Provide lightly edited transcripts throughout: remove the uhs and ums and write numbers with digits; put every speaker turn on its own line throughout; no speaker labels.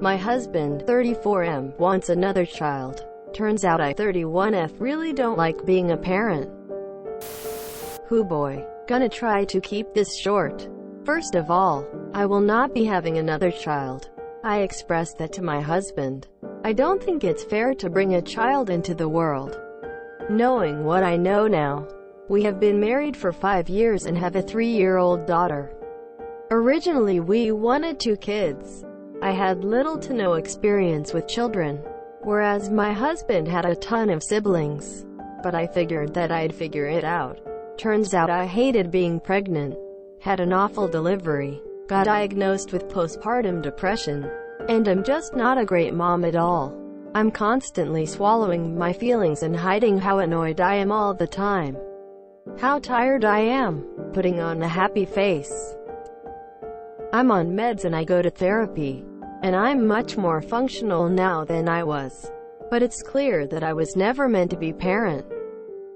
My husband, 34M, wants another child. Turns out I, 31F, really don't like being a parent. Hoo boy. Gonna try to keep this short. First of all, I will not be having another child. I expressed that to my husband. I don't think it's fair to bring a child into the world. Knowing what I know now, we have been married for 5 years and have a 3-year-old daughter. Originally we wanted 2 kids. I had little to no experience with children, whereas my husband had a ton of siblings. But I figured that I'd figure it out. Turns out I hated being pregnant, had an awful delivery, got diagnosed with postpartum depression, and I'm just not a great mom at all. I'm constantly swallowing my feelings and hiding how annoyed I am all the time. How tired I am, putting on a happy face. I'm on meds and I go to therapy, and I'm much more functional now than I was. But it's clear that I was never meant to be parent.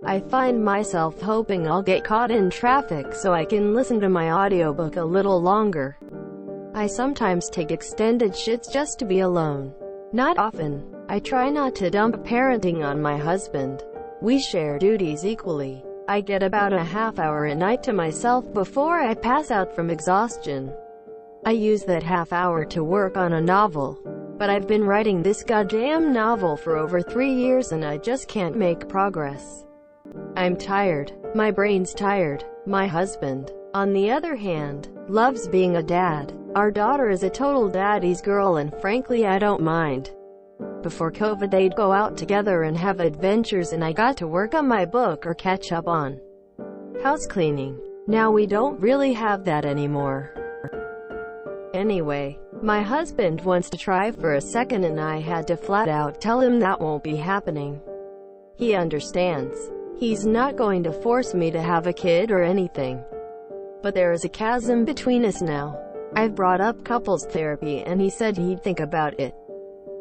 I find myself hoping I'll get caught in traffic so I can listen to my audiobook a little longer. I sometimes take extended shits just to be alone. Not often. I try not to dump parenting on my husband. We share duties equally. I get about a half hour a night to myself before I pass out from exhaustion. I use that half hour to work on a novel. But I've been writing this goddamn novel for over 3 years and I just can't make progress. I'm tired. My brain's tired. My husband, on the other hand, loves being a dad. Our daughter is a total daddy's girl and frankly I don't mind. Before COVID they'd go out together and have adventures and I got to work on my book or catch up on house cleaning. Now we don't really have that anymore. Anyway, my husband wants to try for a second and I had to flat out tell him that won't be happening. He understands. He's not going to force me to have a kid or anything. But there is a chasm between us now. I've brought up couples therapy and he said he'd think about it.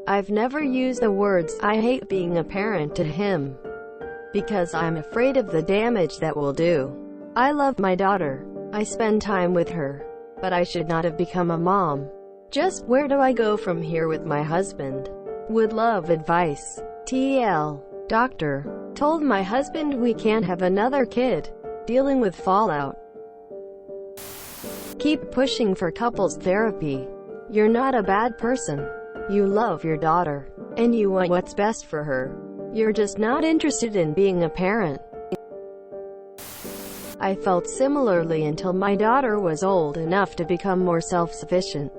I've never used the words, "I hate being a parent" to him, because I'm afraid of the damage that will do. I love my daughter. I spend time with her. But I should not have become a mom. Just where do I go from here with my husband? Would love advice. TL. Doctor. Told my husband we can't have another kid. Dealing with fallout. Keep pushing for couples therapy. You're not a bad person. You love your daughter. And you want what's best for her. You're just not interested in being a parent. I felt similarly until my daughter was old enough to become more self-sufficient.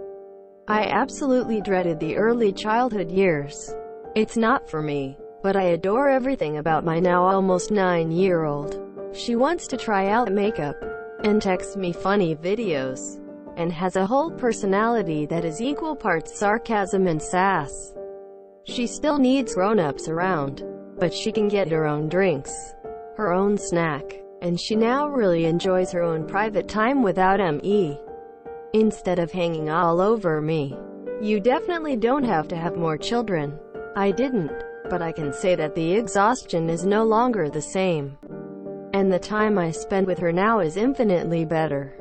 I absolutely dreaded the early childhood years. It's not for me. But I adore everything about my now almost 9-year-old. She wants to try out makeup, and texts me funny videos, and has a whole personality that is equal parts sarcasm and sass. She still needs grown-ups around, but she can get her own drinks, her own snack, and she now really enjoys her own private time without me. Instead of hanging all over me. You definitely don't have to have more children. I didn't. But I can say that the exhaustion is no longer the same. And the time I spend with her now is infinitely better.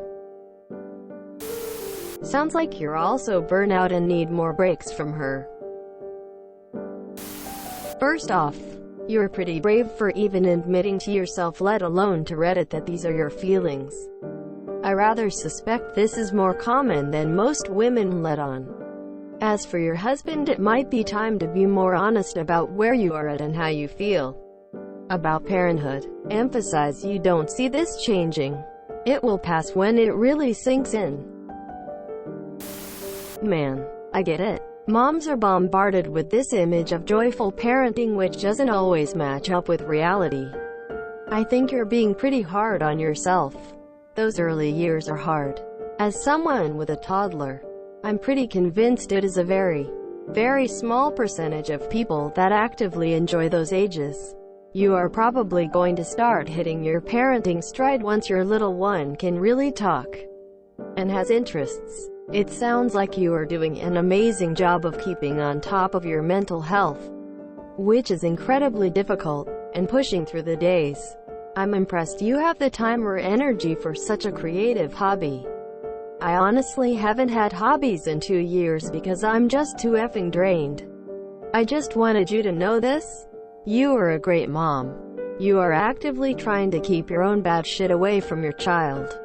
Sounds like you're also burnout and need more breaks from her. First off, you're pretty brave for even admitting to yourself, let alone to Reddit, that these are your feelings. I rather suspect this is more common than most women let on. As for your husband, it might be time to be more honest about where you are at and how you feel about parenthood. Emphasize you don't see this changing. It will pass when it really sinks in. Man, I get it. Moms are bombarded with this image of joyful parenting which doesn't always match up with reality. I think you're being pretty hard on yourself. Those early years are hard. As someone with a toddler, I'm pretty convinced it is a very, very small percentage of people that actively enjoy those ages. You are probably going to start hitting your parenting stride once your little one can really talk and has interests. It sounds like you are doing an amazing job of keeping on top of your mental health, which is incredibly difficult, and pushing through the days. I'm impressed you have the time or energy for such a creative hobby. I honestly haven't had hobbies in 2 years because I'm just too effing drained. I just wanted you to know this. You are a great mom. You are actively trying to keep your own bad shit away from your child.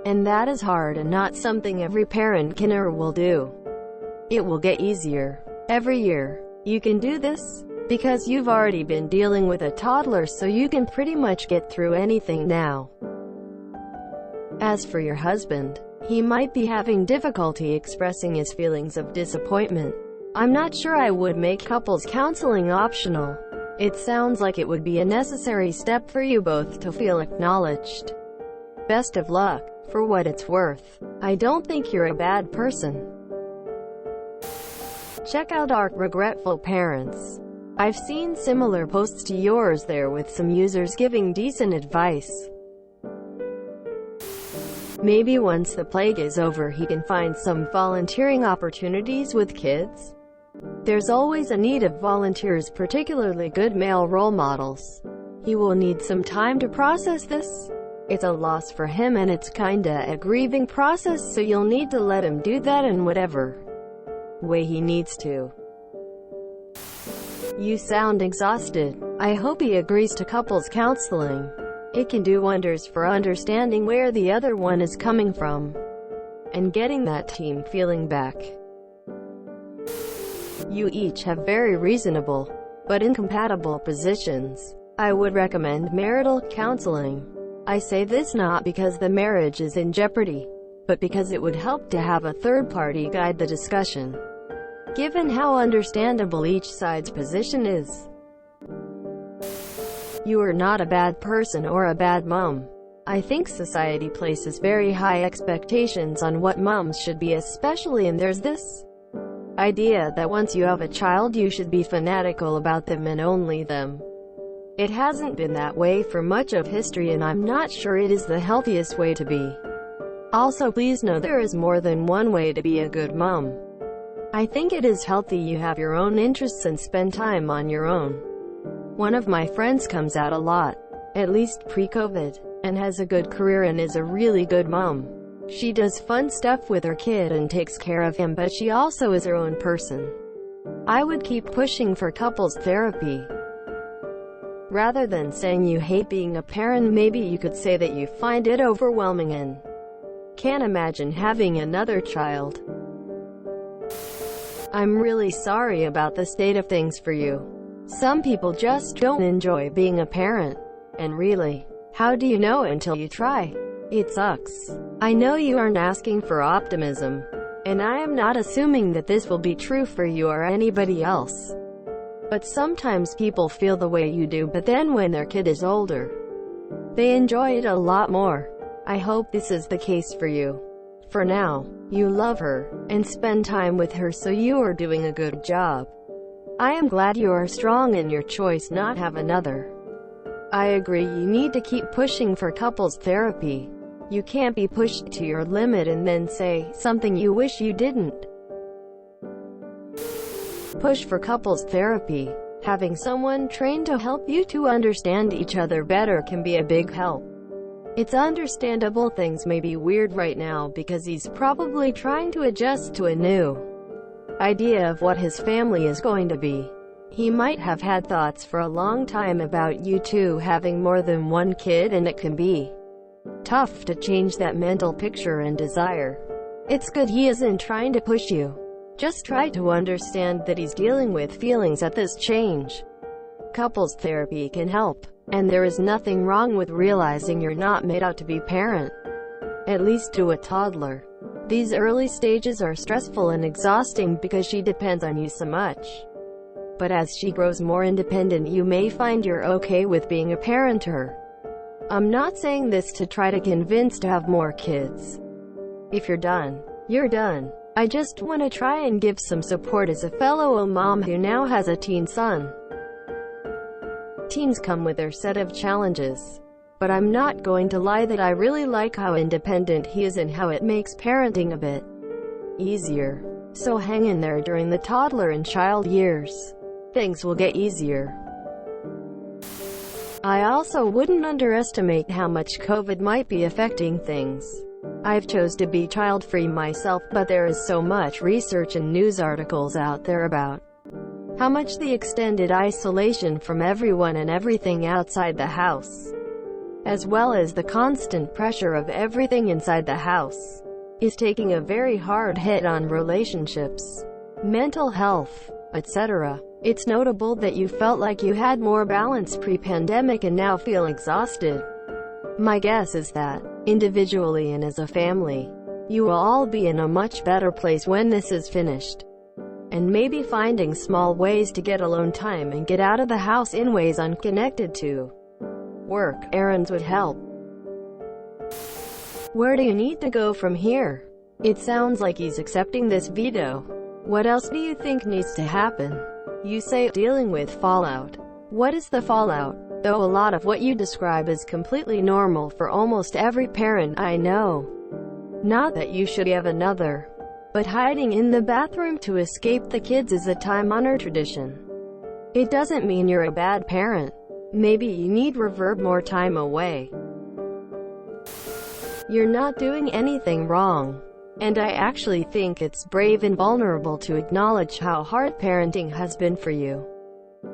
And that is hard and not something every parent can or will do. It will get easier every year. You can do this because you've already been dealing with a toddler, so you can pretty much get through anything now. As for your husband, he might be having difficulty expressing his feelings of disappointment. I'm not sure I would make couples counseling optional. It sounds like it would be a necessary step for you both to feel acknowledged. Best of luck. For what it's worth, I don't think you're a bad person. Check out our Regretful Parents. I've seen similar posts to yours there with some users giving decent advice. Maybe once the plague is over he can find some volunteering opportunities with kids. There's always a need of volunteers, particularly good male role models. He will need some time to process this. It's a loss for him and it's kinda a grieving process, so you'll need to let him do that in whatever way he needs to. You sound exhausted. I hope he agrees to couples counseling. It can do wonders for understanding where the other one is coming from and getting that team feeling back. You each have very reasonable but incompatible positions. I would recommend marital counseling. I say this not because the marriage is in jeopardy, but because it would help to have a third party guide the discussion, given how understandable each side's position is. You are not a bad person or a bad mom. I think society places very high expectations on what moms should be, especially, and there's this idea that once you have a child you should be fanatical about them and only them. It hasn't been that way for much of history, and I'm not sure it is the healthiest way to be. Also, please know there is more than one way to be a good mom. I think it is healthy you have your own interests and spend time on your own. One of my friends comes out a lot, at least pre-COVID, and has a good career and is a really good mom. She does fun stuff with her kid and takes care of him, but she also is her own person. I would keep pushing for couples therapy. Rather than saying you hate being a parent, maybe you could say that you find it overwhelming and can't imagine having another child. I'm really sorry about the state of things for you. Some people just don't enjoy being a parent. And really, how do you know until you try? It sucks. I know you aren't asking for optimism, and I am not assuming that this will be true for you or anybody else. But sometimes people feel the way you do, but then when their kid is older, they enjoy it a lot more. I hope this is the case for you. For now, you love her, and spend time with her, so you are doing a good job. I am glad you are strong in your choice not have another. I agree you need to keep pushing for couples therapy. You can't be pushed to your limit and then say something you wish you didn't. Push for couples therapy. Having someone trained to help you to understand each other better can be a big help. It's understandable things may be weird right now because he's probably trying to adjust to a new idea of what his family is going to be. He might have had thoughts for a long time about you two having more than one kid, and it can be tough to change that mental picture and desire. It's good he isn't trying to push you. Just try to understand that he's dealing with feelings at this change. Couples therapy can help, and there is nothing wrong with realizing you're not made out to be parent, at least to a toddler. These early stages are stressful and exhausting because she depends on you so much. But as she grows more independent, you may find you're okay with being a parent to her. I'm not saying this to try to convince to have more kids. If you're done, you're done. I just want to try and give some support as a fellow mom who now has a teen son. Teens come with their set of challenges. But I'm not going to lie that I really like how independent he is and how it makes parenting a bit easier. So hang in there during the toddler and child years. Things will get easier. I also wouldn't underestimate how much COVID might be affecting things. I've chose to be child-free myself, but there is so much research and news articles out there about how much the extended isolation from everyone and everything outside the house, as well as the constant pressure of everything inside the house, is taking a very hard hit on relationships, mental health, etc. It's notable that you felt like you had more balance pre-pandemic and now feel exhausted. My guess is that, individually and as a family, you will all be in a much better place when this is finished. And maybe finding small ways to get alone time and get out of the house in ways unconnected to work errands would help. Where do you need to go from here? It sounds like he's accepting this veto. What else do you think needs to happen? You say dealing with fallout. What is the fallout? Though a lot of what you describe is completely normal for almost every parent I know. Not that you should have another. But hiding in the bathroom to escape the kids is a time-honored tradition. It doesn't mean you're a bad parent. Maybe you need reverb more time away. You're not doing anything wrong. And I actually think it's brave and vulnerable to acknowledge how hard parenting has been for you.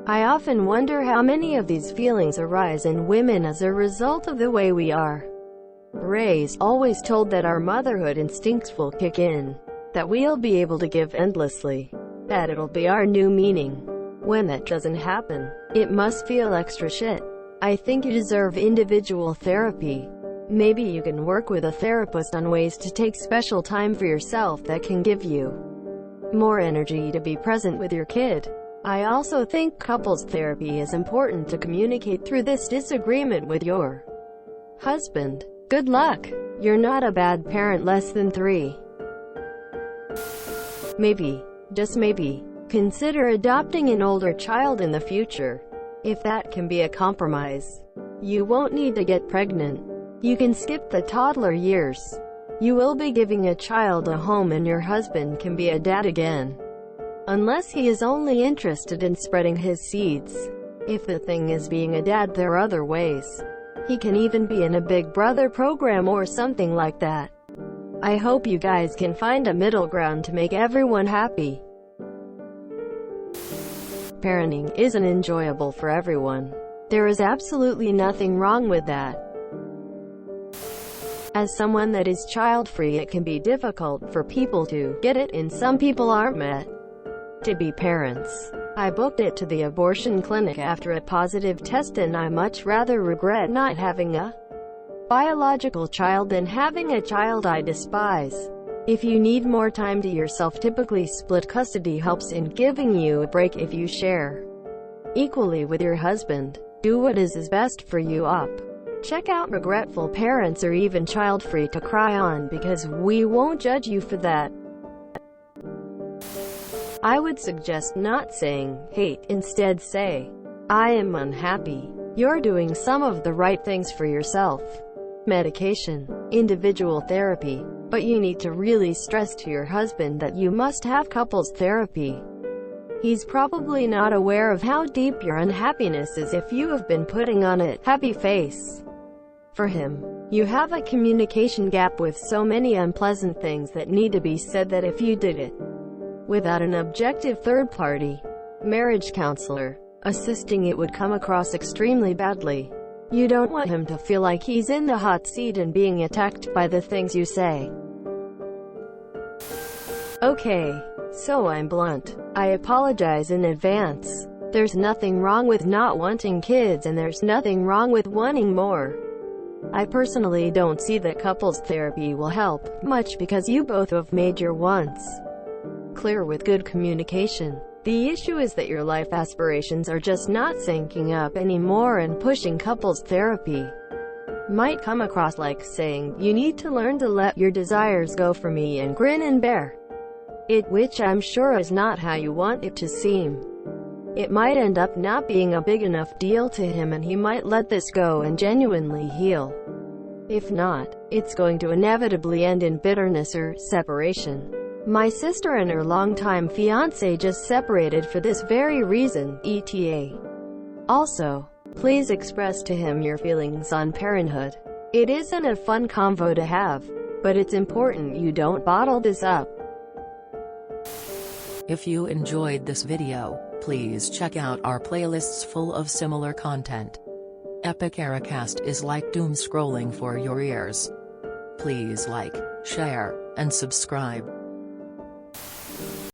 I often wonder how many of these feelings arise in women as a result of the way we are raised, always told that our motherhood instincts will kick in, that we'll be able to give endlessly, that it'll be our new meaning. When that doesn't happen, it must feel extra shit. I think you deserve individual therapy. Maybe you can work with a therapist on ways to take special time for yourself that can give you more energy to be present with your kid. I also think couples therapy is important to communicate through this disagreement with your husband. Good luck. You're not a bad parent. Less than 3. Maybe, just maybe, consider adopting an older child in the future. If that can be a compromise, you won't need to get pregnant. You can skip the toddler years. You will be giving a child a home and your husband can be a dad again. Unless he is only interested in spreading his seeds. If the thing is being a dad, there are other ways. He can even be in a Big Brother program or something like that. I hope you guys can find a middle ground to make everyone happy. Parenting isn't enjoyable for everyone. There is absolutely nothing wrong with that. As someone that is child-free, it can be difficult for people to get it, and some people aren't meant to be parents. I booked it to the abortion clinic after a positive test, and I much rather regret not having a biological child than having a child I despise. If you need more time to yourself, typically split custody helps in giving you a break. If you share equally with your husband, do what is best for you. Check out Regretful Parents or even Child Free to cry on, because we won't judge you for that. I would suggest not saying hate, instead say, I am unhappy. You're doing some of the right things for yourself. Medication, individual therapy, but you need to really stress to your husband that you must have couples therapy. He's probably not aware of how deep your unhappiness is if you have been putting on a happy face. For him, you have a communication gap with so many unpleasant things that need to be said that if you did it without an objective third party, marriage counselor, assisting, it would come across extremely badly. You don't want him to feel like he's in the hot seat and being attacked by the things you say. Okay, so I'm blunt. I apologize in advance. There's nothing wrong with not wanting kids, and there's nothing wrong with wanting more. I personally don't see that couples therapy will help much because you both have made your wants clear with good communication. The issue is that your life aspirations are just not syncing up anymore, and pushing couples therapy might come across like saying, you need to learn to let your desires go for me and grin and bear it, which I'm sure is not how you want it to seem. It might end up not being a big enough deal to him, and he might let this go and genuinely heal. If not, it's going to inevitably end in bitterness or separation. My sister and her longtime fiancé just separated for this very reason, etc. Also, please express to him your feelings on parenthood. It isn't a fun convo to have. But it's important you don't bottle this up.
If you enjoyed this video, please check out our playlists full of similar content. Epic Ericast is like doom scrolling for your ears. Please like, share, and subscribe.